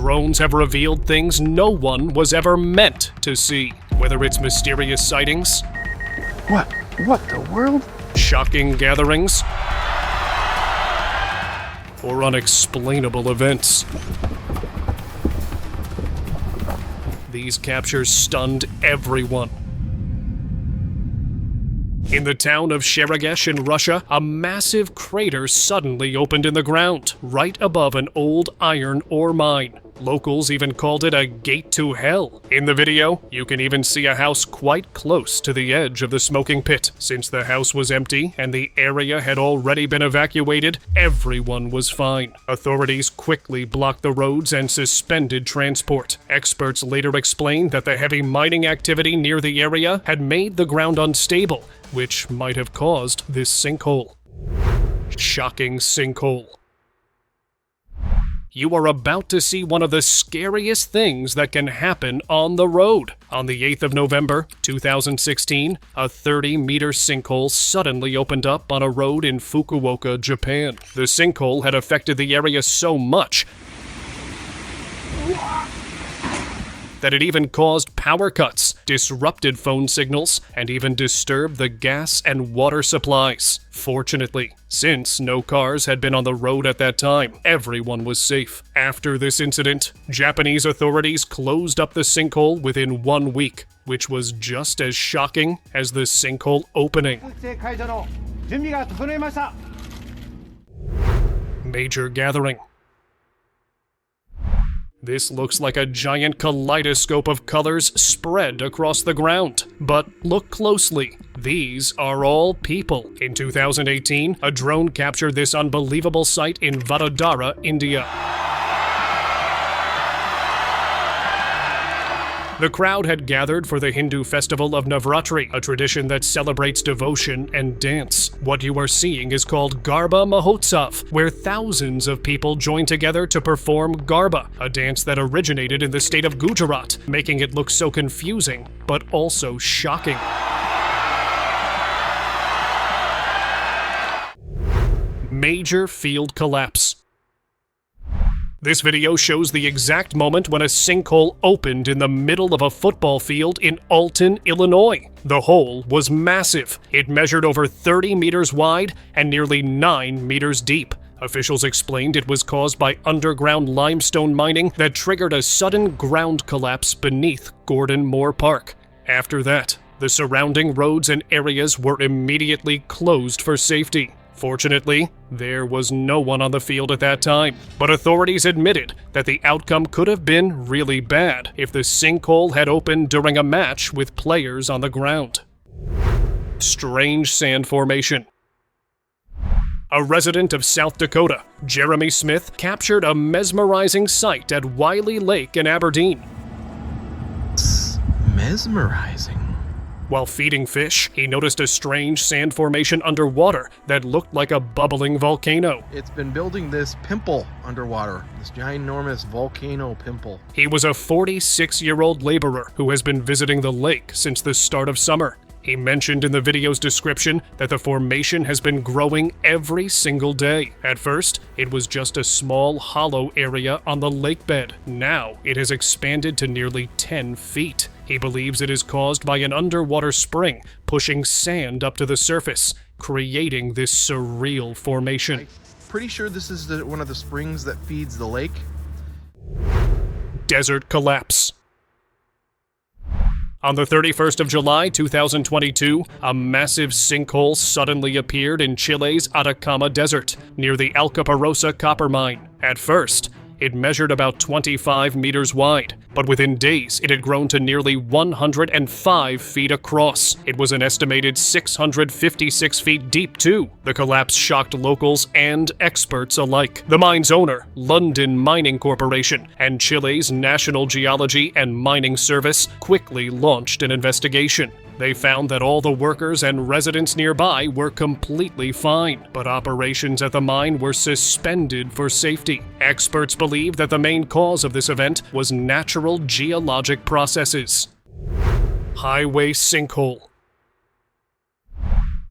drones have revealed things no one was ever meant to see. Whether it's mysterious sightings, What the world? shocking gatherings, or unexplainable events. These captures stunned everyone. In the town of Serengeti in Russia, a massive crater suddenly opened in the ground, right above an old iron ore mine. Locals even called it a gate to hell. In the video, you can even see a house quite close to the edge of the smoking pit. Since the house was empty and the area had already been evacuated, everyone was fine. Authorities quickly blocked the roads and suspended transport. Experts later explained that the heavy mining activity near the area had made the ground unstable, which might have caused this sinkhole. Shocking sinkhole. You are about to see one of the scariest things that can happen on the road. On the 8th of November, 2016, a 30-meter sinkhole suddenly opened up on a road in Fukuoka, Japan. The sinkhole had affected the area so much that it even caused power cuts, disrupted phone signals, and even disturbed the gas and water supplies. Fortunately, since no cars had been on the road at that time, everyone was safe. After this incident, Japanese authorities closed up the sinkhole within 1 week, which was just as shocking as the sinkhole opening. Major gathering. This looks like a giant kaleidoscope of colors spread across the ground. But look closely. These are all people. In 2018, a drone captured this unbelievable sight in Vadodara, India. The crowd had gathered for the Hindu festival of Navratri, a tradition that celebrates devotion and dance. What you are seeing is called Garba Mahotsav, where thousands of people join together to perform Garba, a dance that originated in the state of Gujarat, making it look so confusing, but also shocking. Major field collapse. This video shows the exact moment when a sinkhole opened in the middle of a football field in Alton, Illinois. The hole was massive. It measured over 30 meters wide and nearly 9 meters deep. Officials explained it was caused by underground limestone mining that triggered a sudden ground collapse beneath Gordon Moore Park. After that, the surrounding roads and areas were immediately closed for safety. Fortunately, there was no one on the field at that time, but authorities admitted that the outcome could have been really bad if the sinkhole had opened during a match with players on the ground. Strange sand formation. A resident of South Dakota, Jeremy Smith, captured a mesmerizing sight at Wiley Lake in Aberdeen. Mesmerizing. While feeding fish, he noticed a strange sand formation underwater that looked like a bubbling volcano. It's been building this pimple underwater, this ginormous volcano pimple. He was a 46-year-old laborer who has been visiting the lake since the start of summer. He mentioned in the video's description that the formation has been growing every single day. At first, it was just a small hollow area on the lake bed. Now, it has expanded to nearly 10 feet. He believes it is caused by an underwater spring pushing sand up to the surface, creating this surreal formation. I'm pretty sure this is one of the springs that feeds the lake. Desert collapse. On the 31st of July, 2022, a massive sinkhole suddenly appeared in Chile's Atacama Desert, near the Alcaparrosa copper mine. At first, it measured about 25 meters wide, but within days it had grown to nearly 105 feet across. It was an estimated 656 feet deep too. The collapse shocked locals and experts alike. The mine's owner, London Mining Corporation, and Chile's National Geology and Mining Service quickly launched an investigation. They found that all the workers and residents nearby were completely fine, but operations at the mine were suspended for safety. Experts believe that the main cause of this event was natural geologic processes. Highway sinkhole.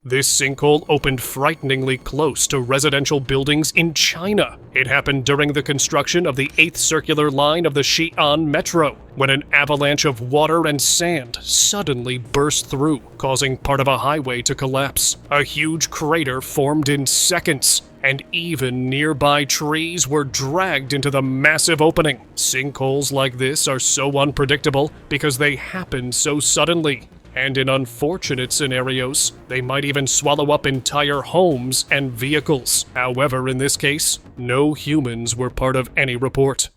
This sinkhole opened frighteningly close to residential buildings in China. It happened during the construction of the 8th circular line of the Xi'an Metro, when an avalanche of water and sand suddenly burst through, causing part of a highway to collapse. A huge crater formed in seconds, and even nearby trees were dragged into the massive opening. Sinkholes like this are so unpredictable because they happen so suddenly. And in unfortunate scenarios, they might even swallow up entire homes and vehicles. However, in this case, no humans were part of any report.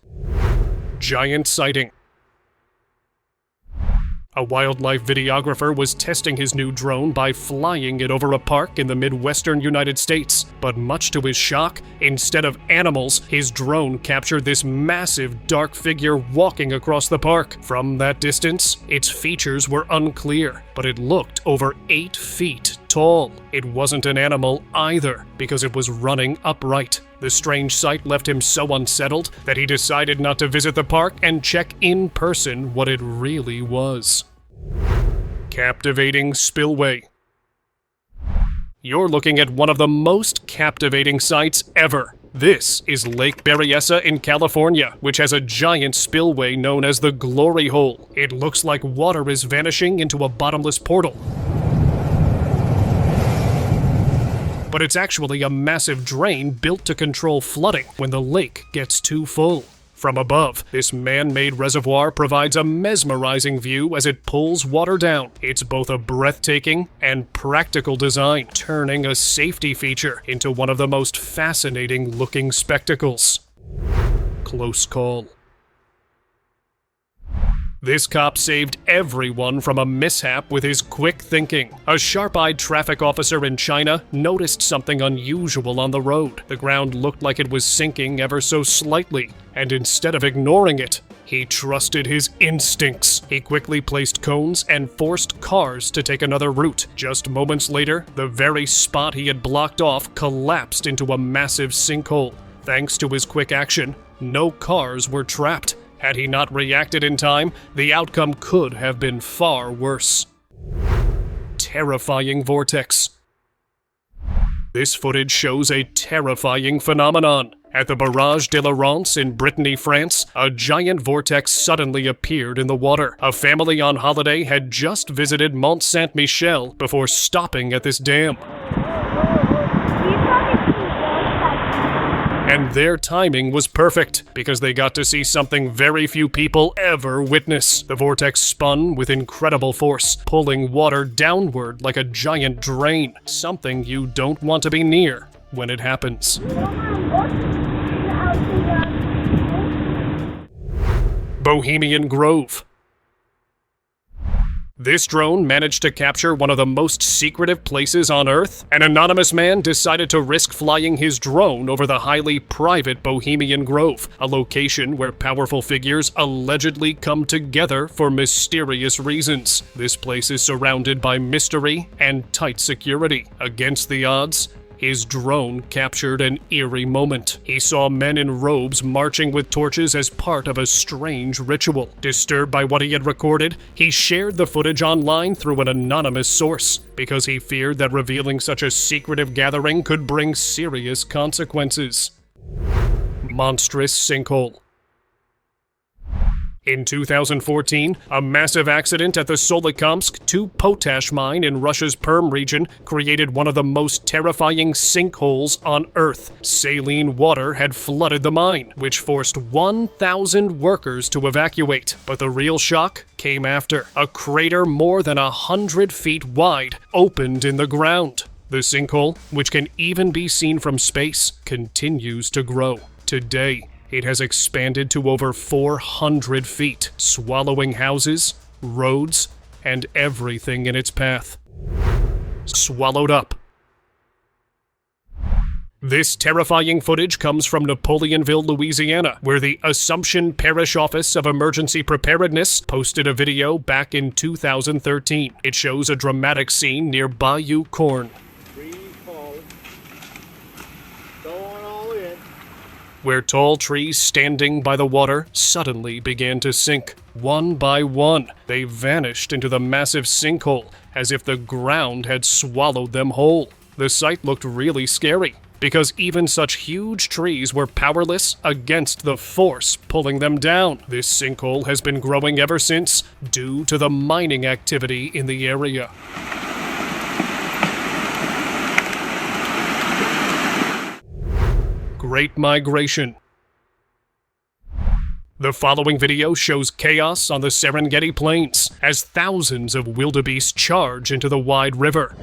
Giant sighting. A wildlife videographer was testing his new drone by flying it over a park in the Midwestern United States. But much to his shock, instead of animals, his drone captured this massive dark figure walking across the park. From that distance, its features were unclear, but it looked over 8 feet tall. It wasn't an animal either, because it was running upright. The strange sight left him so unsettled that he decided not to visit the park and check in person what it really was. Captivating spillway. You're looking at one of the most captivating sights ever. This is Lake Berryessa in California, which has a giant spillway known as the Glory Hole. It looks like water is vanishing into a bottomless portal. But it's actually a massive drain built to control flooding when the lake gets too full. From above, this man-made reservoir provides a mesmerizing view as it pulls water down. It's both a breathtaking and practical design, turning a safety feature into one of the most fascinating-looking spectacles. Close call. This cop saved everyone from a mishap with his quick thinking. A sharp-eyed traffic officer in China noticed something unusual on the road. The ground looked like it was sinking ever so slightly, and instead of ignoring it, he trusted his instincts. He quickly placed cones and forced cars to take another route. Just moments later, the very spot he had blocked off collapsed into a massive sinkhole. Thanks to his quick action, no cars were trapped. Had he not reacted in time, the outcome could have been far worse. Terrifying vortex. This footage shows a terrifying phenomenon. At the Barrage de la Rance in Brittany, France, a giant vortex suddenly appeared in the water. A family on holiday had just visited Mont Saint-Michel before stopping at this dam. And their timing was perfect, because they got to see something very few people ever witness. The vortex spun with incredible force, pulling water downward like a giant drain, something you don't want to be near when it happens. Bohemian Grove. This drone managed to capture one of the most secretive places on Earth. An anonymous man decided to risk flying his drone over the highly private Bohemian Grove, a location where powerful figures allegedly come together for mysterious reasons. This place is surrounded by mystery and tight security. Against the odds, his drone captured an eerie moment. He saw men in robes marching with torches as part of a strange ritual. Disturbed by what he had recorded, he shared the footage online through an anonymous source, because he feared that revealing such a secretive gathering could bring serious consequences. Monstrous sinkhole. In 2014, a massive accident at the Solikamsk 2 potash mine in Russia's Perm region created one of the most terrifying sinkholes on Earth. Saline water had flooded the mine, which forced 1,000 workers to evacuate. But the real shock came after. A crater more than 100 feet wide opened in the ground. The sinkhole, which can even be seen from space, continues to grow. Today, it has expanded to over 400 feet, swallowing houses, roads, and everything in its path. Swallowed up. This terrifying footage comes from Napoleonville, Louisiana, where the Assumption Parish Office of Emergency Preparedness posted a video back in 2013. It shows a dramatic scene near Bayou Corn. where tall trees standing by the water suddenly began to sink. One by one, they vanished into the massive sinkhole, as if the ground had swallowed them whole. The sight looked really scary, because even such huge trees were powerless against the force pulling them down. This sinkhole has been growing ever since, due to the mining activity in the area. Great Migration. The following video shows chaos on the Serengeti plains as thousands of wildebeest charge into the wide river.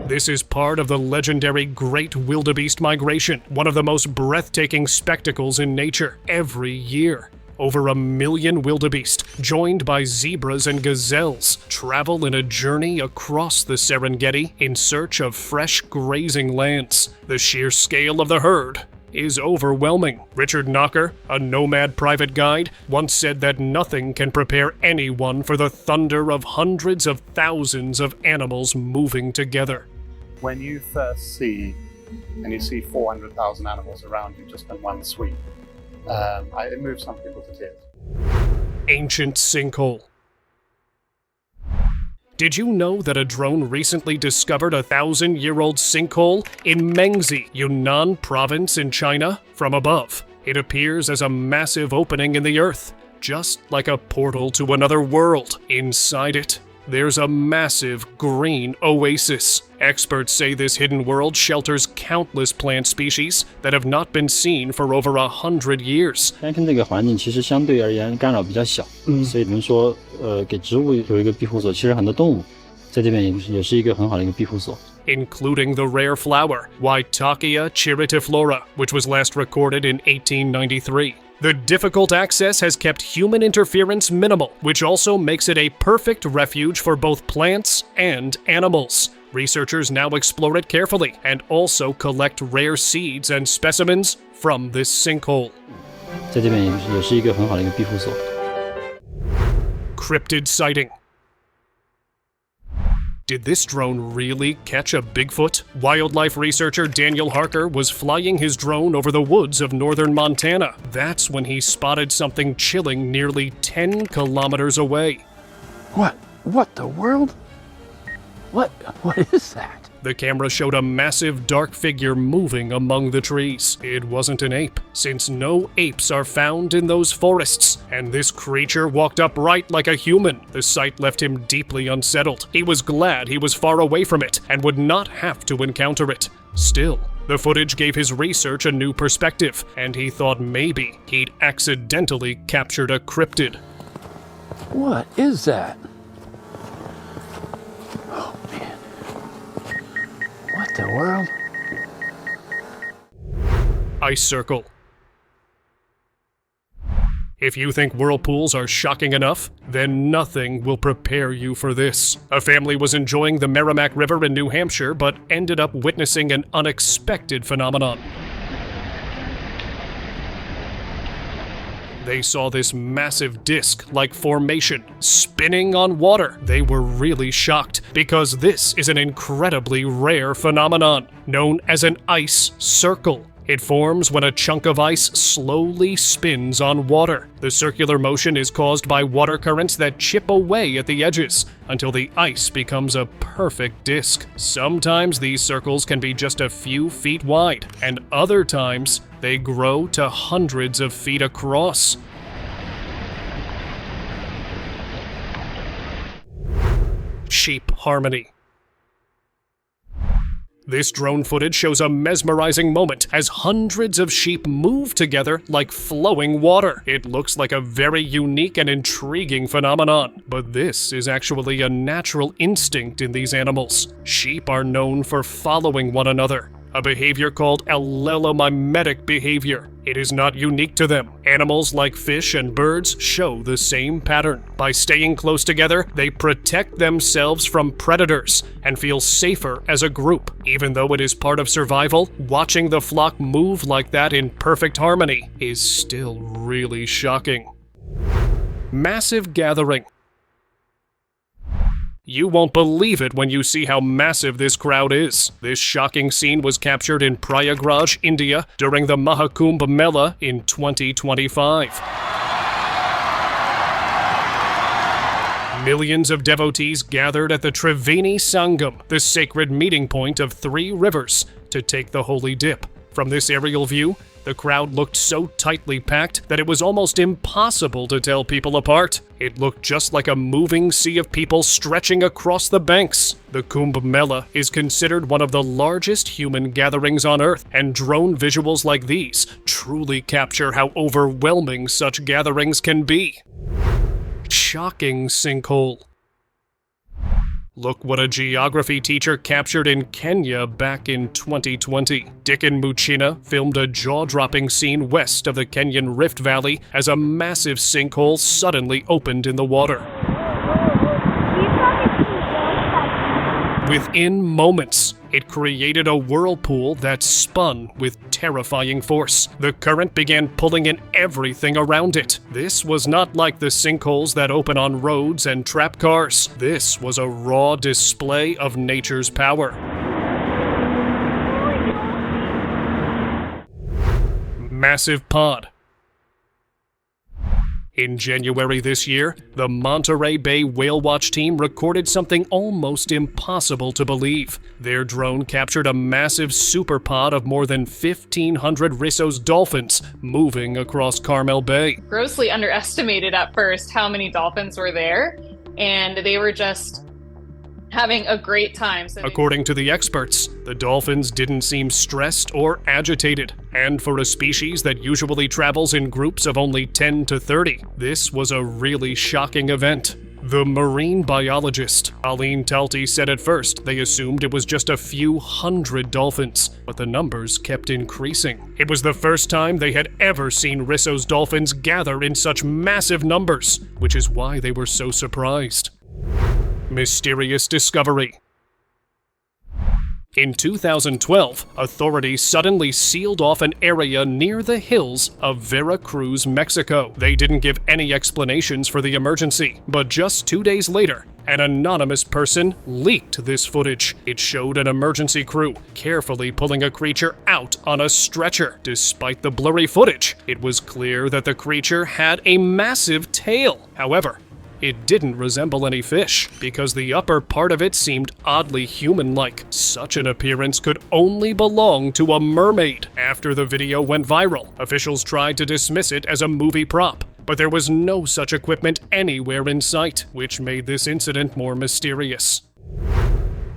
This is part of the legendary Great Wildebeest Migration, one of the most breathtaking spectacles in nature. Every year, over 1 million wildebeest, joined by zebras and gazelles, travel in a journey across the Serengeti in search of fresh grazing lands. The sheer scale of the herd is overwhelming. Richard Knocker, a nomad private guide, once said that nothing can prepare anyone for the thunder of hundreds of thousands of animals moving together. When you first see, and you see 400,000 animals around you just in one sweep, it moves some people to tears. Ancient sinkhole. Did you know that a drone recently discovered a 1,000-year-old sinkhole in Mengzi, Yunnan province in China, from above? It appears as a massive opening in the earth, just like a portal to another world. Inside it, there's a massive green oasis. Experts say this hidden world shelters countless plant species that have not been seen for over 100 years. 天空这个环境其实相对而言干扰比较小，所以我们说，给植物有一个庇护所，其实很多动物在这边也是一个很好的一个庇护所。 Including the rare flower, Whitetakia chiritiflora, which was last recorded in 1893. The difficult access has kept human interference minimal, which also makes it a perfect refuge for both plants and animals. Researchers now explore it carefully and also collect rare seeds and specimens from this sinkhole. 在这边也是一个很好的一个庇护所。 Cryptid sighting. Did this drone really catch a Bigfoot? Wildlife researcher Daniel Harker was flying his drone over the woods of northern Montana. That's when he spotted something chilling nearly 10 kilometers away. What the world? What is that? The camera showed a massive dark figure moving among the trees. It wasn't an ape, since no apes are found in those forests, and this creature walked upright like a human. The sight left him deeply unsettled. He was glad he was far away from it and would not have to encounter it. Still, the footage gave his research a new perspective, and he thought maybe he'd accidentally captured a cryptid. What is that? Oh man. What the world? Ice circle. If you think whirlpools are shocking enough, then nothing will prepare you for this. A family was enjoying the Merrimack River in New Hampshire, but ended up witnessing an unexpected phenomenon. They saw this massive disc-like formation spinning on water. They were really shocked because this is an incredibly rare phenomenon known as an ice circle. It forms when a chunk of ice slowly spins on water. The circular motion is caused by water currents that chip away at the edges until the ice becomes a perfect disc. Sometimes these circles can be just a few feet wide, and other times they grow to hundreds of feet across. Sheep harmony. This drone footage shows a mesmerizing moment as hundreds of sheep move together like flowing water. It looks like a very unique and intriguing phenomenon, but this is actually a natural instinct in these animals. Sheep are known for following one another, a behavior called allelomimetic behavior. It is not unique to them. Animals like fish and birds show the same pattern. By staying close together, they protect themselves from predators and feel safer as a group. Even though it is part of survival, watching the flock move like that in perfect harmony is still really shocking. Massive gathering. You won't believe it when you see how massive this crowd is. This shocking scene was captured in Prayagraj, India, during the Mahakumbh Mela in 2025. Millions of devotees gathered at the Triveni Sangam, the sacred meeting point of 3 rivers, to take the holy dip. From this aerial view, the crowd looked so tightly packed that it was almost impossible to tell people apart. It looked just like a moving sea of people stretching across the banks. The Kumbh Mela is considered one of the largest human gatherings on Earth, and drone visuals like these truly capture how overwhelming such gatherings can be. Shocking sinkhole. Look what a geography teacher captured in Kenya back in 2020. Dickon Muchina filmed a jaw-dropping scene west of the Kenyan Rift Valley as a massive sinkhole suddenly opened in the water. Within moments, it created a whirlpool that spun with terrifying force. The current began pulling in everything around it. This was not like the sinkholes that open on roads and trap cars. This was a raw display of nature's power. Massive pod. In January this year, the Monterey Bay Whale Watch team recorded something almost impossible to believe. Their drone captured a massive superpod of more than 1,500 Risso's dolphins moving across Carmel Bay. Grossly underestimated at first how many dolphins were there, and they were just having a great time. According to the experts, the dolphins didn't seem stressed or agitated, and for a species that usually travels in groups of only 10 to 30, this was a really shocking event. The marine biologist, Aline Talti, said at first they assumed it was just a few hundred dolphins, but the numbers kept increasing. It was the first time they had ever seen Risso's dolphins gather in such massive numbers, which is why they were so surprised. Mysterious discovery. In 2012, authorities suddenly sealed off an area near the hills of Veracruz, Mexico. They didn't give any explanations for the emergency, but just 2 days later, an anonymous person leaked this footage. It showed an emergency crew carefully pulling a creature out on a stretcher. Despite the blurry footage, it was clear that the creature had a massive tail. However, it didn't resemble any fish, because the upper part of it seemed oddly human-like. Such an appearance could only belong to a mermaid. After the video went viral, officials tried to dismiss it as a movie prop, but there was no such equipment anywhere in sight, which made this incident more mysterious.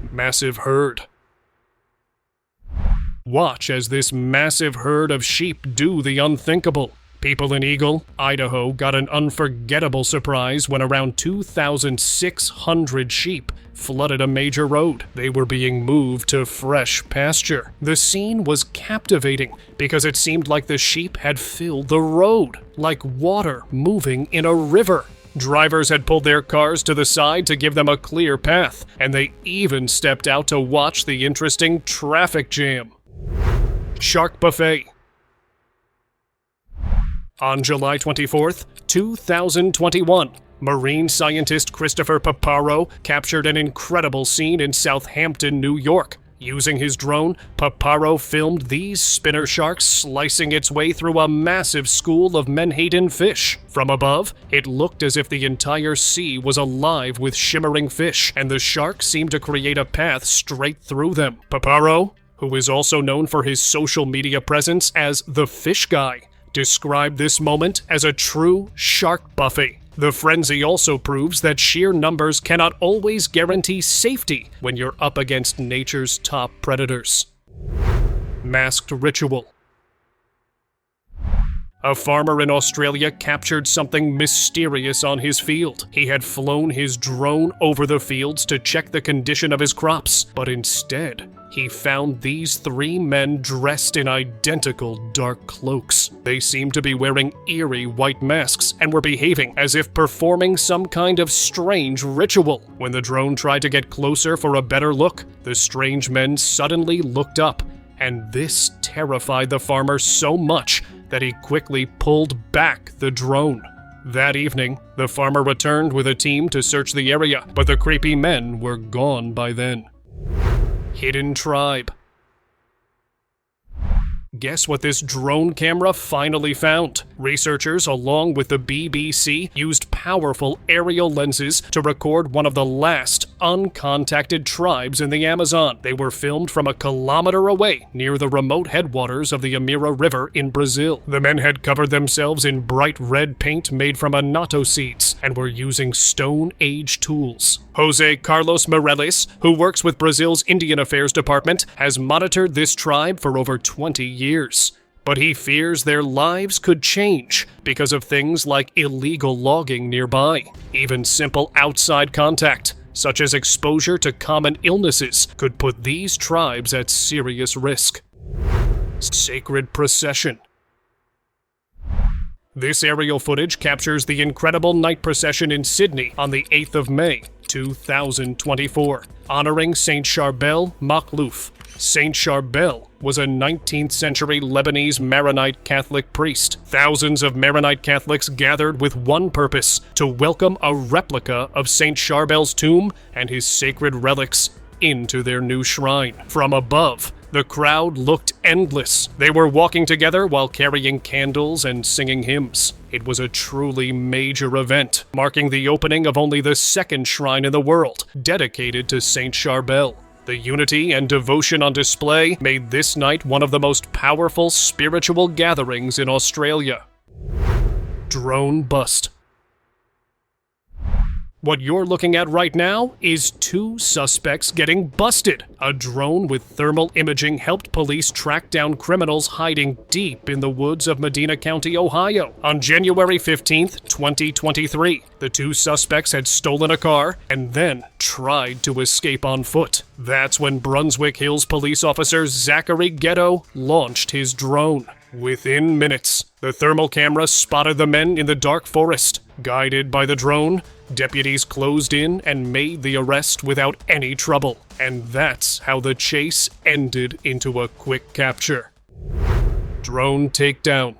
Massive herd. Watch as this massive herd of sheep do the unthinkable. People in Eagle, Idaho got an unforgettable surprise when around 2,600 sheep flooded a major road. They were being moved to fresh pasture. The scene was captivating because it seemed like the sheep had filled the road, like water moving in a river. Drivers had pulled their cars to the side to give them a clear path, and they even stepped out to watch the interesting traffic jam. Shark buffet. On July 24th, 2021, marine scientist Christopher Paparo captured an incredible scene in Southampton, New York. Using his drone, Paparo filmed these spinner sharks slicing its way through a massive school of menhaden fish. From above, it looked as if the entire sea was alive with shimmering fish, and the sharks seemed to create a path straight through them. Paparo, who is also known for his social media presence as the Fish Guy, described this moment as a true shark buffet. The frenzy also proves that sheer numbers cannot always guarantee safety when you're up against nature's top predators. Masked ritual. A farmer in Australia captured something mysterious on his field. He had flown his drone over the fields to check the condition of his crops, but instead, he found these 3 men dressed in identical dark cloaks. They seemed to be wearing eerie white masks and were behaving as if performing some kind of strange ritual. When the drone tried to get closer for a better look, the strange men suddenly looked up, and this terrified the farmer so much that he quickly pulled back the drone. That evening, the farmer returned with a team to search the area, but the creepy men were gone by then. Hidden tribe. Guess what this drone camera finally found? Researchers, along with the BBC, used powerful aerial lenses to record one of the last uncontacted tribes in the Amazon. They were filmed from a kilometer away near the remote headwaters of the Amira River in Brazil. The men had covered themselves in bright red paint made from annatto seeds and were using Stone Age tools. Jose Carlos Mireles, who works with Brazil's Indian Affairs Department, has monitored this tribe for over 20 years. But he fears their lives could change because of things like illegal logging nearby. Even simple outside contact, such as exposure to common illnesses, could put these tribes at serious risk. Sacred procession. This aerial footage captures the incredible night procession in Sydney on the 8th of May, 2024, honoring Saint Charbel Makhlouf. Saint Charbel was a 19th century Lebanese Maronite Catholic priest. Thousands of Maronite Catholics gathered with one purpose: to welcome a replica of Saint Charbel's tomb and his sacred relics into their new shrine. From above, the crowd looked endless. They were walking together while carrying candles and singing hymns. It was a truly major event, marking the opening of only the second shrine in the world dedicated to Saint Charbel. The unity and devotion on display made this night one of the most powerful spiritual gatherings in Australia. Drone bust. What you're looking at right now is two suspects getting busted. A drone with thermal imaging helped police track down criminals hiding deep in the woods of Medina County, Ohio. On January 15th, 2023, the two suspects had stolen a car and then tried to escape on foot. That's when Brunswick Hills police officer Zachary Ghetto launched his drone. Within minutes, the thermal camera spotted the men in the dark forest. Guided by the drone, deputies closed in and made the arrest without any trouble. And that's how the chase ended into a quick capture. Drone takedown.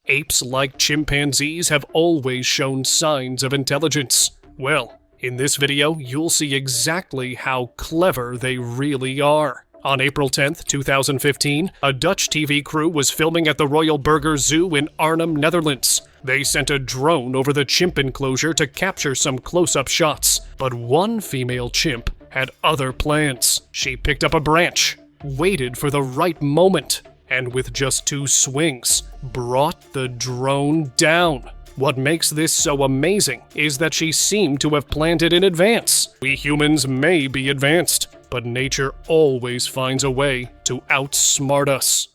Apes like chimpanzees have always shown signs of intelligence. Well, in this video, you'll see exactly how clever they really are. On April 10th, 2015, a Dutch TV crew was filming at the Royal Burger Zoo in Arnhem, Netherlands. They sent a drone over the chimp enclosure to capture some close-up shots. But one female chimp had other plans. She picked up a branch, waited for the right moment, and with just 2 swings, brought the drone down. What makes this so amazing is that she seemed to have planned it in advance. We humans may be advanced, but nature always finds a way to outsmart us.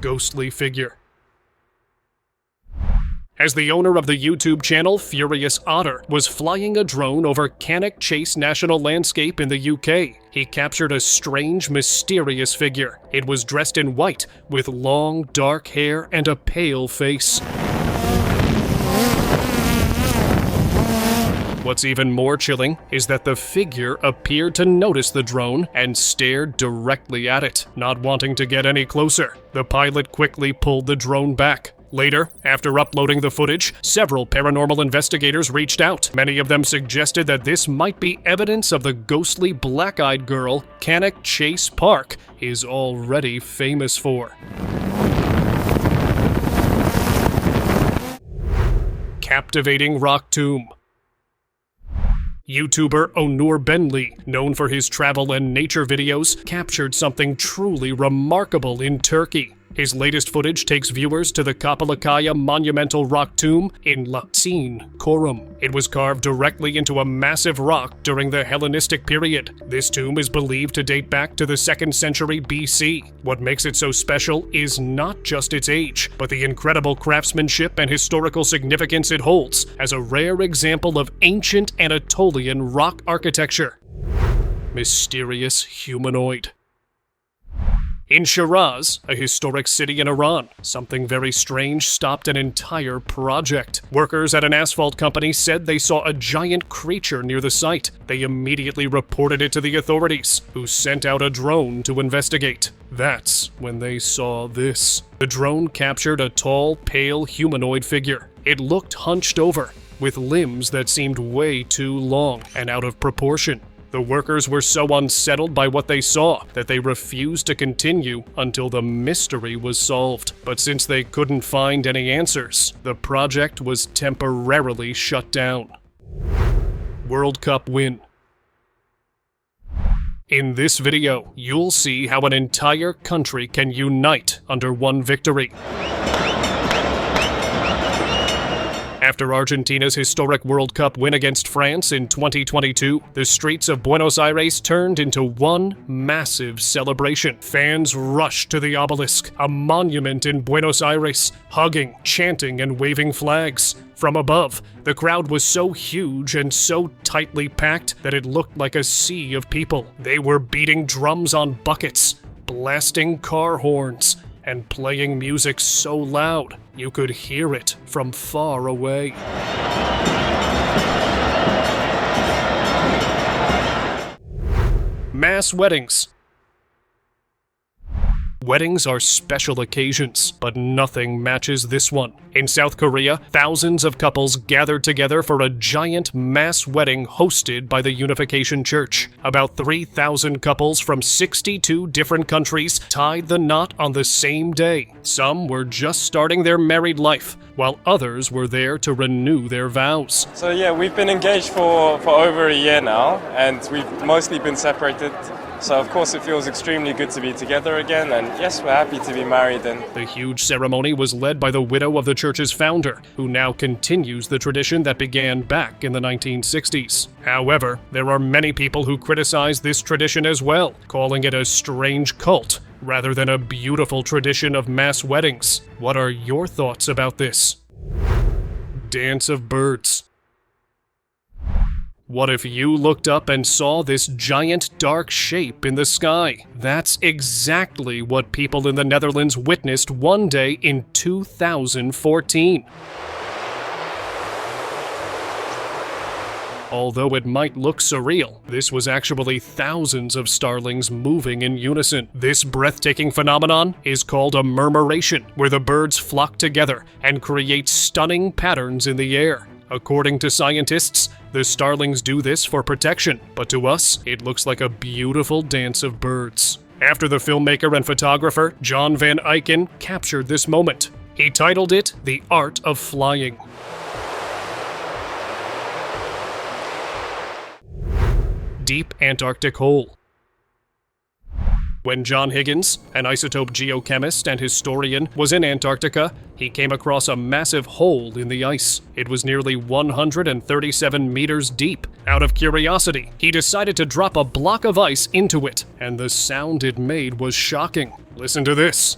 Ghostly figure. As the owner of the YouTube channel Furious Otter was flying a drone over Cannock Chase National Landscape in the UK, he captured a strange, mysterious figure. It was dressed in white, with long, dark hair and a pale face. What's even more chilling is that the figure appeared to notice the drone and stared directly at it, not wanting to get any closer. The pilot quickly pulled the drone back. Later, after uploading the footage, several paranormal investigators reached out. Many of them suggested that this might be evidence of the ghostly black-eyed girl Cannock Chase Park is already famous for. Captivating rock tomb. YouTuber Onur Benli, known for his travel and nature videos, captured something truly remarkable in Turkey. His latest footage takes viewers to the Kapalakaya monumental rock tomb in Latin Korum. It was carved directly into a massive rock during the Hellenistic period. This tomb is believed to date back to the 2nd century BC. What makes it so special is not just its age, but the incredible craftsmanship and historical significance it holds as a rare example of ancient Anatolian rock architecture. Mysterious humanoid. In Shiraz, a historic city in Iran, something very strange stopped an entire project. Workers at an asphalt company said they saw a giant creature near the site. They immediately reported it to the authorities, who sent out a drone to investigate. That's when they saw this. The drone captured a tall, pale humanoid figure. It looked hunched over, with limbs that seemed way too long and out of proportion. The workers were so unsettled by what they saw that they refused to continue until the mystery was solved. But since they couldn't find any answers, the project was temporarily shut down. World Cup win. In this video, you'll see how an entire country can unite under one victory. After Argentina's historic World Cup win against France in 2022, the streets of Buenos Aires turned into one massive celebration. Fans rushed to the obelisk, a monument in Buenos Aires, hugging, chanting, and waving flags. From above, the crowd was so huge and so tightly packed that it looked like a sea of people. They were beating drums on buckets, blasting car horns, and playing music so loud you could hear it from far away. Mass weddings. Weddings are special occasions, but nothing matches this one. In South Korea, thousands of couples gathered together for a giant mass wedding hosted by the Unification Church. About 3,000 couples from 62 different countries tied the knot on the same day. Some were just starting their married life, while others were there to renew their vows. So yeah, we've been engaged for over a year now, and we've mostly been separated. So of course it feels extremely good to be together again, and yes, we're happy to be married. And the huge ceremony was led by the widow of the church's founder, who now continues the tradition that began back in the 1960s. However, there are many people who criticize this tradition as well, calling it a strange cult rather than a beautiful tradition of mass weddings. What are your thoughts about this? Dance of birds. What if you looked up and saw this giant dark shape in the sky? That's exactly what people in the Netherlands witnessed one day in 2014. Although it might look surreal, this was actually thousands of starlings moving in unison. This breathtaking phenomenon is called a murmuration, where the birds flock together and create stunning patterns in the air. According to scientists, the starlings do this for protection, but to us, it looks like a beautiful dance of birds. After the filmmaker and photographer John Van Eycken captured this moment, he titled it The Art of Flying. Deep Antarctic hole. When John Higgins, an isotope geochemist and historian, was in Antarctica, he came across a massive hole in the ice. It was nearly 137 meters deep. Out of curiosity, he decided to drop a block of ice into it, and the sound it made was shocking. Listen to this.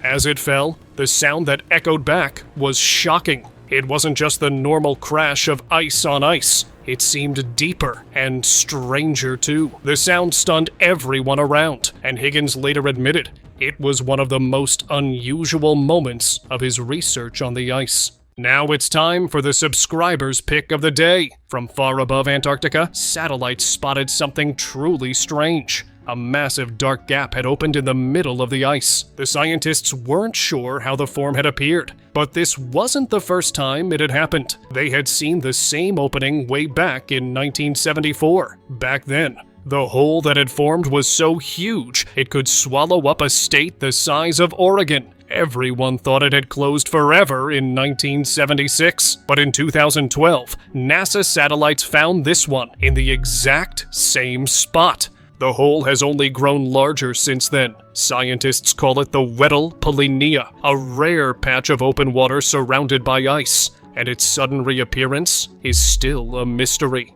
As it fell, the sound that echoed back was shocking. It wasn't just the normal crash of ice on ice. It seemed deeper and stranger too. The sound stunned everyone around, and Higgins later admitted it was one of the most unusual moments of his research on the ice. Now it's time for the subscribers' pick of the day. From far above Antarctica, satellites spotted something truly strange. A massive dark gap had opened in the middle of the ice. The scientists weren't sure how the form had appeared, but this wasn't the first time it had happened. They had seen the same opening way back in 1974. Back then, the hole that had formed was so huge it could swallow up a state the size of Oregon. Everyone thought it had closed forever in 1976, but in 2012, NASA satellites found this one in the exact same spot. The hole has only grown larger since then. Scientists call it the Weddell Polynia, a rare patch of open water surrounded by ice, and its sudden reappearance is still a mystery.